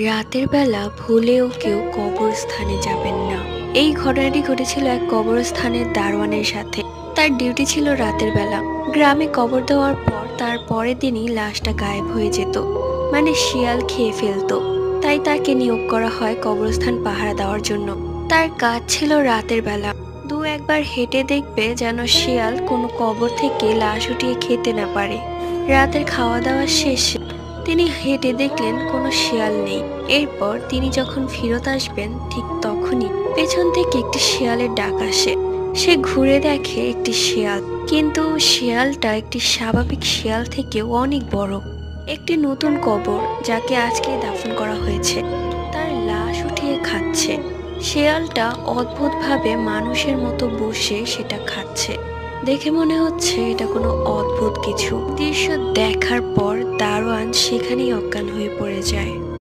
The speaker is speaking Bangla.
রাতের বেলা ভুলেও কেউ কবরস্থানে যাবেন না। এই ঘটনাটি ঘটেছিল এক কবরস্থানের দারোয়ানের সাথে। তার ডিউটি ছিল রাতের বেলা। গ্রামে কবর দেওয়ার পর তার পরের দিনই লাশটা গায়েব হয়ে যেত, মানে শিয়াল খেয়ে ফেলতো। তাই তাকে নিয়োগ করা হয় কবরস্থান পাহারা দেওয়ার জন্য। তার কাজ ছিল রাতের বেলা দু একবার হেঁটে দেখবে যেন শিয়াল কোনো কবর থেকে লাশ উঠিয়ে খেতে না পারে। রাতের খাওয়া দাওয়া শেষে তিনি হেঁটে দেখলেন কোনো শিয়াল নেই। এরপর তিনি যখন ফেরত আসবেন ঠিক তখনই পেছন থেকে একটি শিয়ালের ডাক আসে। সে ঘুরে দেখে একটি শিয়াল, কিন্তু শিয়ালটা একটি স্বাভাবিক শিয়াল থেকেও অনেক বড়। একটি নতুন কবর, যাকে আজকে দাফন করা হয়েছে, তার লাশ উঠিয়ে খাচ্ছে। শিয়ালটা অদ্ভুতভাবে মানুষের মতো বসে সেটা খাচ্ছে। দেখে মনে হচ্ছে এটা কোনো অদ্ভুত কিছু। দৃশ্য দেখার পর দারোয়ান সেখানেই অজ্ঞান হয়ে পড়ে যায়।